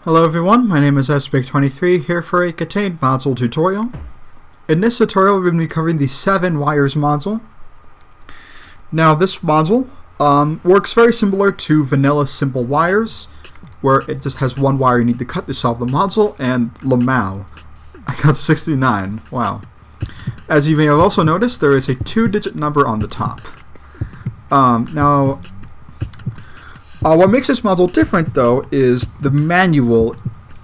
Hello everyone, my name is Espik23 here for a KTaNE module tutorial. In this tutorial we're going to be covering the 7 wires module. Now this module works very similar to vanilla simple wires, where it just has one wire you need to cut to solve the module, and Lamau. I got 69, wow. As you may have also noticed, there is a 2-digit number on the top. What makes this module different, though, is the manual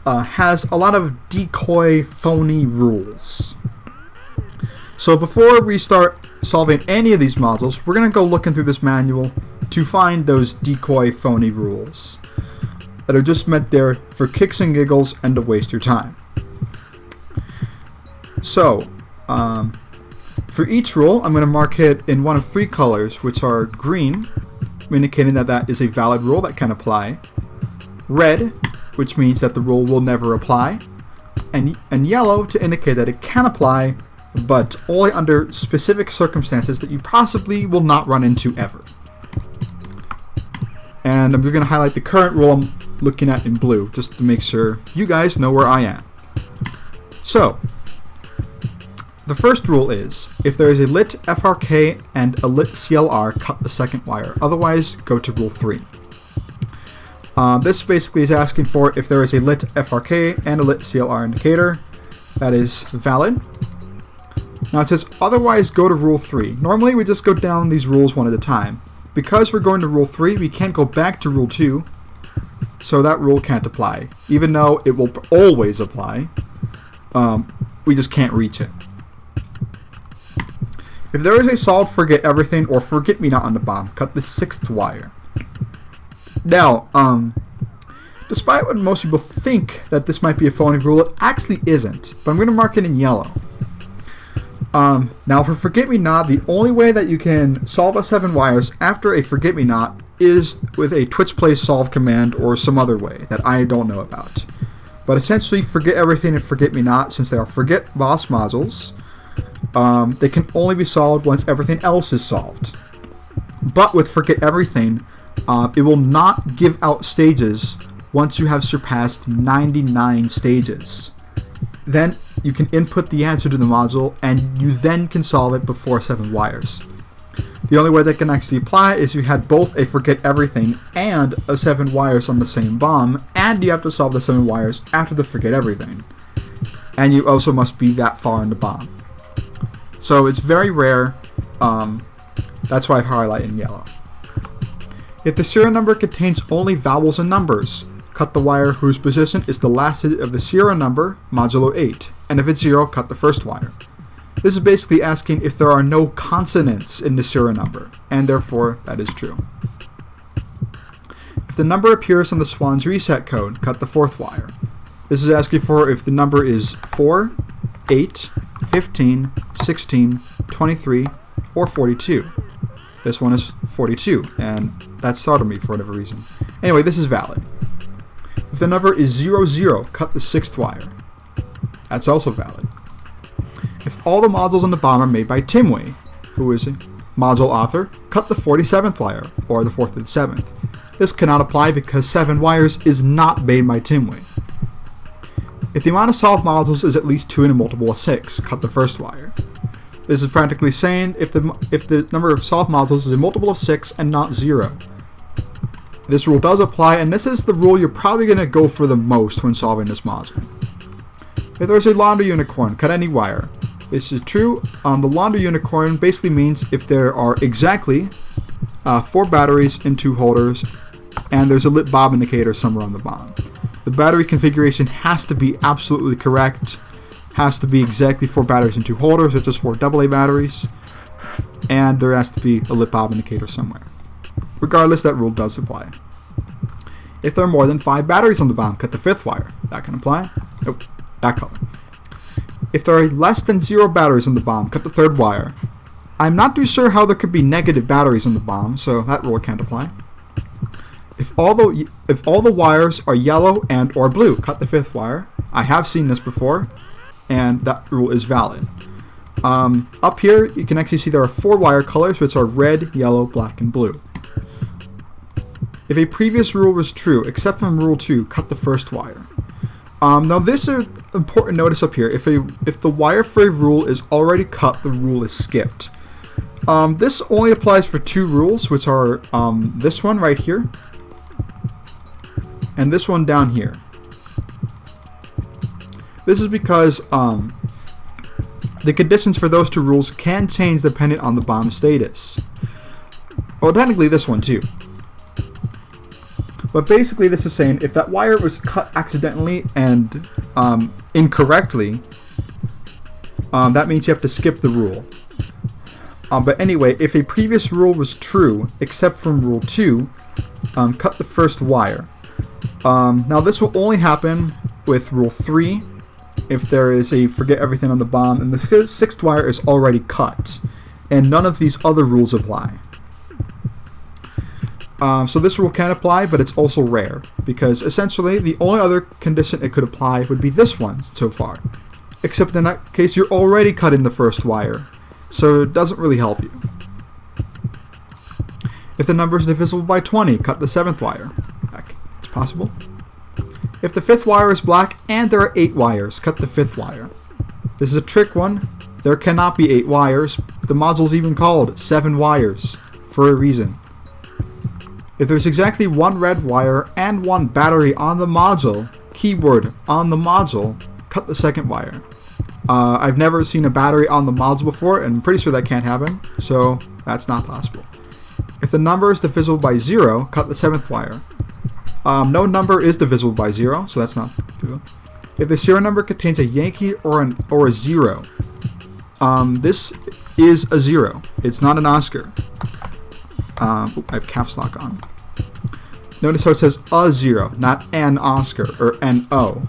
has a lot of decoy phony rules. So before we start solving any of these modules, we're going to go looking through this manual to find those decoy phony rules that are just meant there for kicks and giggles and to waste your time. So, for each rule, I'm going to mark it in one of 3 colors, which are green, indicating that that is a valid rule that can apply, red, which means that the rule will never apply, and yellow to indicate that it can apply, but only under specific circumstances that you possibly will not run into ever. And I'm going to highlight the current rule I'm looking at in blue, just to make sure you guys know where I am. So, the first rule is, if there is a lit FRK and a lit CLR, cut the second wire. Otherwise, go to rule 3. This basically is asking for if there is a lit FRK and a lit CLR indicator. That is valid. Now it says, otherwise go to rule 3. Normally we just go down these rules one at a time. Because we're going to rule 3, we can't go back to rule 2. So that rule can't apply. Even though it will always apply, we just can't reach it. If there is a solid forget everything or forget me not on the bottom, cut the 6th wire. Now, despite what most people think that this might be a phony rule, it actually isn't. But I'm going to mark it in yellow. Now for forget me not, the only way that you can solve a 7 wires after a forget me not is with a Twitch play solve command or some other way that I don't know about. But essentially, forget everything and forget me not, since they are forget boss modules, they can only be solved once everything else is solved. But with forget everything, it will not give out stages once you have surpassed 99 stages. Then you can input the answer to the module, and you then can solve it before 7 wires. The only way that can actually apply is you had both a forget everything and a 7 wires on the same bomb, and you have to solve the 7 wires after the forget everything. And you also must be that far in the bomb. So it's very rare, that's why I've highlighted in yellow. If the serial number contains only vowels and numbers, cut the wire whose position is the last digit of the serial number, modulo 8, and if it's 0, cut the first wire. This is basically asking if there are no consonants in the serial number, and therefore that is true. If the number appears on the Swan's reset code, cut the 4th wire. This is asking for if the number is 4, 8, 15, 16, 23, or 42. This one is 42, and that startled me for whatever reason. Anyway, this is valid. If the number is 00, cut the 6th wire. That's also valid. If all the modules on the bomb are made by Timway, who is a module author, cut the 47th wire, or the 4th to the 7th. This cannot apply because 7 wires is not made by Timway. If the amount of solved modules is at least 2 in a multiple of 6, cut the 1st wire. This is practically saying if the number of solved modules is a multiple of 6 and not 0. This rule does apply, and this is the rule you're probably going to go for the most when solving this module. If there's a laundry unicorn, cut any wire. This is true. The laundry unicorn basically means if there are exactly 4 batteries in 2 holders, and there's a lit bob indicator somewhere on the bottom. The battery configuration has to be absolutely correct, has to be exactly 4 batteries in 2 holders, which is 4 AA batteries, and there has to be a lit bob indicator somewhere. Regardless, that rule does apply. If there are more than 5 batteries on the bomb, cut the 5th wire. That can apply. Nope, that color. If there are less than 0 batteries on the bomb, cut the 3rd wire. I'm not too sure how there could be negative batteries on the bomb, so that rule can't apply. If all the wires are yellow and or blue, cut the 5th wire. I have seen this before, and that rule is valid. Up here, you can actually see there are 4 wire colors, which are red, yellow, black, and blue. If a previous rule was true, except from rule 2, cut the first wire. Now this is an important notice up here. If the wire for a rule is already cut, the rule is skipped. This only applies for 2 rules, which are this one right here and this one down here. This is because the conditions for those 2 rules can change depending on the bomb status. Well, technically this one too. But basically this is saying if that wire was cut accidentally and incorrectly, that means you have to skip the rule. But anyway, if a previous rule was true, except from rule 2, cut the first wire. Now this will only happen with rule 3 if there is a forget everything on the bomb and the 6th wire is already cut, and none of these other rules apply. So this rule can apply, but it's also rare, because essentially the only other condition it could apply would be this one so far. Except in that case you're already cutting the first wire, so it doesn't really help you. If the number is divisible by 20, cut the 7th wire. It's possible. If the 5th wire is black and there are 8 wires, cut the 5th wire. This is a trick one. There cannot be 8 wires. The module's even called 7 wires for a reason. If there's exactly 1 red wire and 1 battery on the module, keyword on the module, cut the 2nd wire. I've never seen a battery on the module before, and I'm pretty sure that can't happen, so that's not possible. If the number is divisible by 0, cut the 7th wire. No number is divisible by 0, so that's not true. If the serial number contains a Yankee or a 0, this is a 0. It's not an Oscar. I have caps lock on. Notice how it says a 0, not an Oscar or an O.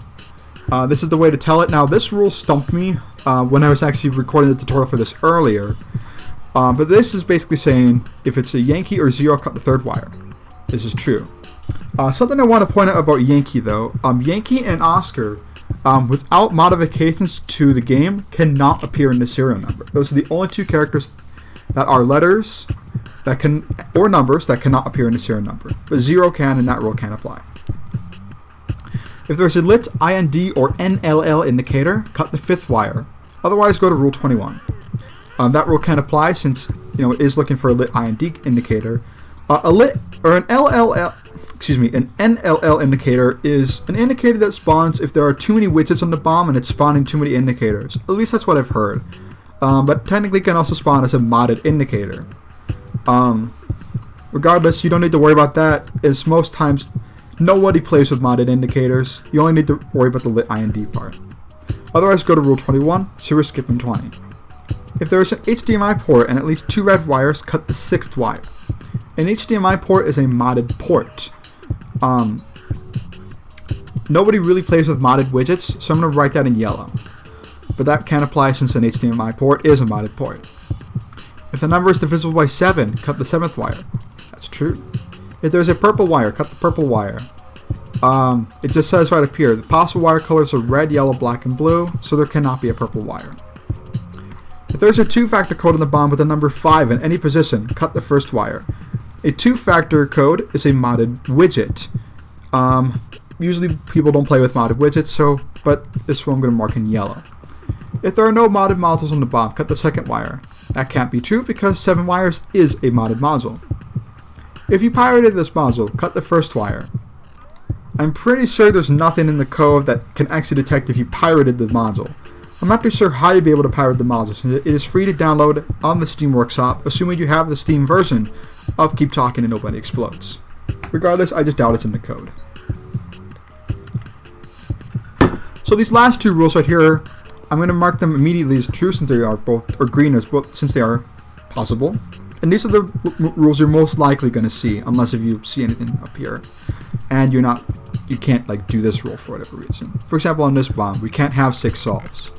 This is the way to tell it. Now this rule stumped me when I was actually recording the tutorial for this earlier. But this is basically saying if it's a Yankee or 0, cut the 3rd wire. This is true. Something I want to point out about Yankee though, Yankee and Oscar, without modifications to the game, cannot appear in the serial number. Those are the only 2 characters that are letters that can, or numbers that cannot appear in the serial number. But 0 can, and that rule can apply. If there's a lit IND or NLL indicator, cut the 5th wire. Otherwise, go to rule 21. That rule can apply since it is looking for a lit IND indicator. A lit or an NLL indicator is an indicator that spawns if there are too many widgets on the bomb and it's spawning too many indicators. At least that's what I've heard. But technically can also spawn as a modded indicator. Regardless, you don't need to worry about that, as most times nobody plays with modded indicators. You only need to worry about the lit IND part. Otherwise, go to rule 21, so we're skipping 20. If there is an HDMI port and at least 2 red wires, cut the 6th wire. An HDMI port is a modded port. Nobody really plays with modded widgets, so I'm going to write that in yellow. But that can apply since an HDMI port is a modded port. If the number is divisible by 7, cut the 7th wire. That's true. If there's a purple wire, cut the purple wire. It just says right up here, the possible wire colors are red, yellow, black, and blue, so there cannot be a purple wire. If there's a 2-factor code on the bomb with the number 5 in any position, cut the 1st wire. A 2-factor code is a modded widget. Usually people don't play with modded widgets, but this one I'm going to mark in yellow. If there are no modded modules on the bomb, cut the 2nd wire. That can't be true because 7 wires is a modded module. If you pirated this module, cut the 1st wire. I'm pretty sure there's nothing in the code that can actually detect if you pirated the module. I'm not too sure how you'd be able to pirate the module, since it is free to download on the Steam Workshop, assuming you have the Steam version of Keep Talking and Nobody Explodes. Regardless, I just doubt it's in the code. So these last 2 rules right here, I'm going to mark them immediately as true since they are both, or green as both, since they are possible. And these are the rules you're most likely going to see, unless if you see anything up here, and you can't do this rule for whatever reason. For example, on this bomb, we can't have 6 solves.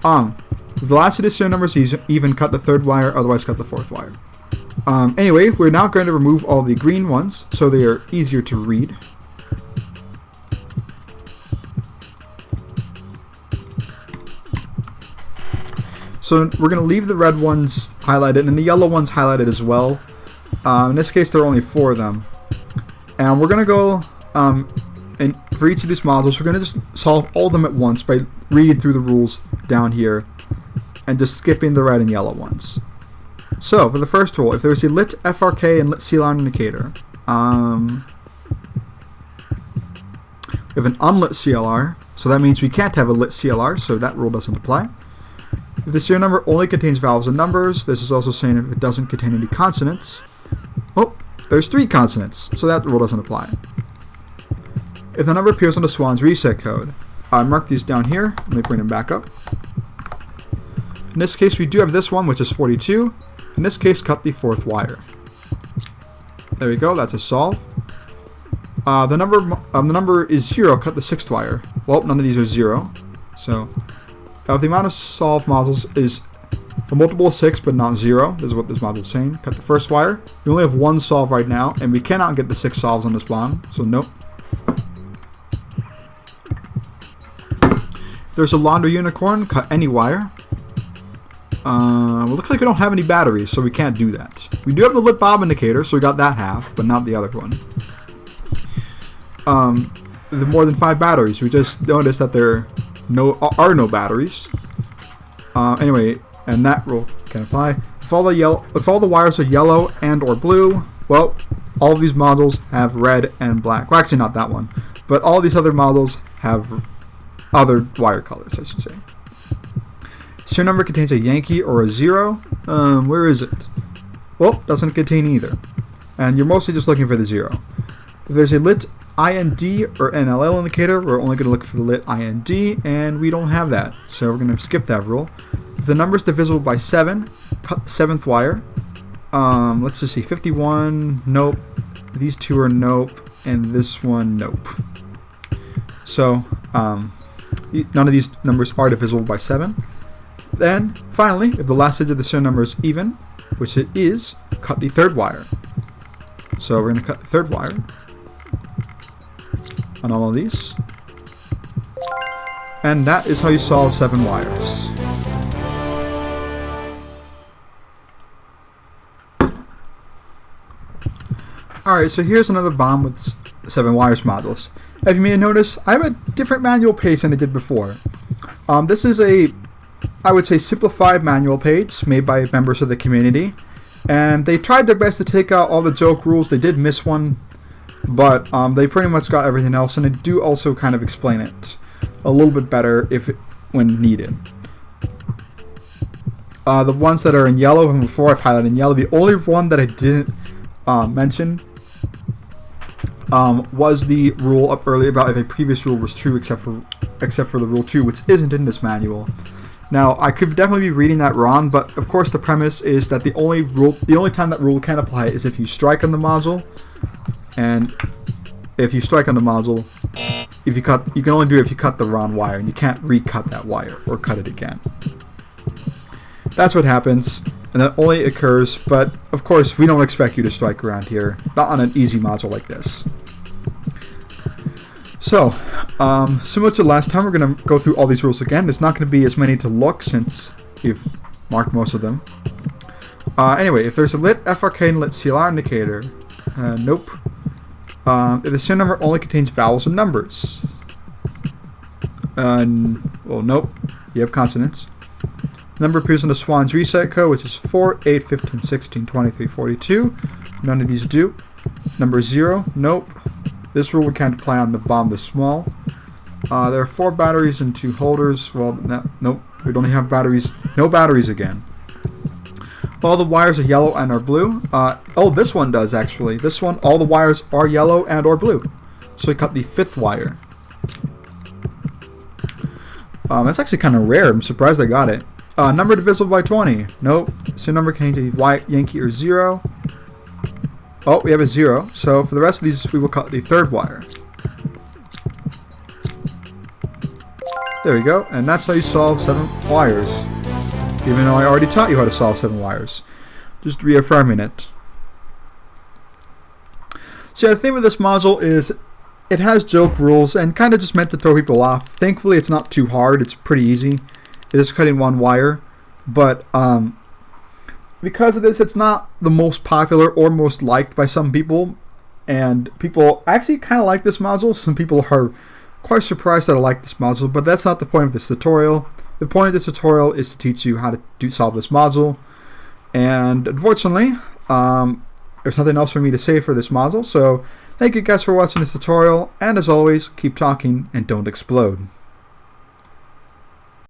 If the last of the serial numbers is even, cut the 3rd wire, otherwise cut the 4th wire. Anyway, we're now going to remove all the green ones so they are easier to read. So we're going to leave the red ones highlighted and the yellow ones highlighted as well. In this case, there are only 4 of them. And we're going to go, and for each of these modules, we're going to just solve all of them at once by reading through the rules down here and just skipping the red and yellow ones. So, for the first rule, if there's a lit FRK and lit CLR indicator, we have an unlit CLR, so that means we can't have a lit CLR, so that rule doesn't apply. If the serial number only contains vowels and numbers, this is also saying if it doesn't contain any consonants. Oh, there's 3 consonants, so that rule doesn't apply. If the number appears on the Swan's reset code, I mark these down here. Let me bring them back up. In this case, we do have this one, which is 42. In this case, cut the 4th wire. There we go, that's a solve. The number is 0, cut the 6th wire. Well, none of these are 0. So, the amount of solved modules is a multiple of 6, but not 0. This is what this module is saying. Cut the 1st wire. We only have 1 solve right now, and we cannot get the 6 solves on this one, so nope. If there's a laundry unicorn, cut any wire. Well, looks like we don't have any batteries, so we can't do that. We do have the lit bob indicator, so we got that half, but not the other one. The more than 5 batteries. We just noticed that there are no batteries. Anyway, and that rule can apply. If all the wires are yellow and or blue, well, all of these modules have red and black. Well, actually, not that one, but all these other modules have other wire colors, I should say. Serial number contains a Yankee or a 0. Where is it? Well, doesn't contain either. And you're mostly just looking for the 0. If there's a lit IND or NLL indicator, we're only going to look for the lit IND, and we don't have that. So we're going to skip that rule. If the number is divisible by 7, cut the 7th wire. Let's just see. 51, nope. These 2 are nope. And this one, nope. So, none of these numbers are divisible by 7. Then, finally, if the last digit of the serial number is even, which it is, cut the 3rd wire. So we're going to cut the 3rd wire on all of these. And that is how you solve 7 wires. Alright, so here's another bomb with 7 wires modules. As you may notice, I have a different manual page than I did before. This is a, I would say, simplified manual page made by members of the community. And they tried their best to take out all the joke rules. They did miss one, but they pretty much got everything else. And they do also kind of explain it a little bit better when needed. The ones that are in yellow, and before I've highlighted in yellow, the only one that I didn't mention was the rule up earlier about if a previous rule was true except for the rule 2, which isn't in this manual. Now, I could definitely be reading that wrong, but of course the premise is that the only time that rule can apply is if you strike on the module, and if you strike on the module, you can only do it if you cut the wrong wire, and you can't recut that wire or cut it again. That's what happens, and that only occurs, but of course we don't expect you to strike around here, not on an easy module like this. So, similar to last time, we're going to go through all these rules again. There's not going to be as many to look since we've marked most of them. Anyway, if there's a lit FRK and lit CLR indicator, nope. If the serial number only contains vowels and numbers, well, nope. You have consonants. The number appears on the Swan's reset code, which is 4, 8, 15, 16, 23, 42. None of these do. Number 0, nope. This rule we can't apply on the bomb this small. There are 4 batteries and 2 holders. Well, nope. We don't have batteries. No batteries again. All the wires are yellow and are blue. Oh, this one does actually. This one, all the wires are yellow and or blue. So we cut the 5th wire. That's actually kind of rare. I'm surprised I got it. Number divisible by 20. Nope. So number contains a white Yankee or 0. Oh, we have a 0. So for the rest of these, we will cut the 3rd wire. There we go. And that's how you solve 7 wires. Even though I already taught you how to solve 7 wires. Just reaffirming it. So yeah, the thing with this module is it has joke rules and kind of just meant to throw people off. Thankfully, it's not too hard. It's pretty easy. It is cutting 1 wire. But because of this, it's not the most popular or most liked by some people. And people actually kind of like this module. Some people are quite surprised that I like this module, but that's not the point of this tutorial. The point of this tutorial is to teach you how to solve this module. And unfortunately, there's nothing else for me to say for this module, so thank you guys for watching this tutorial, and as always, keep talking and don't explode.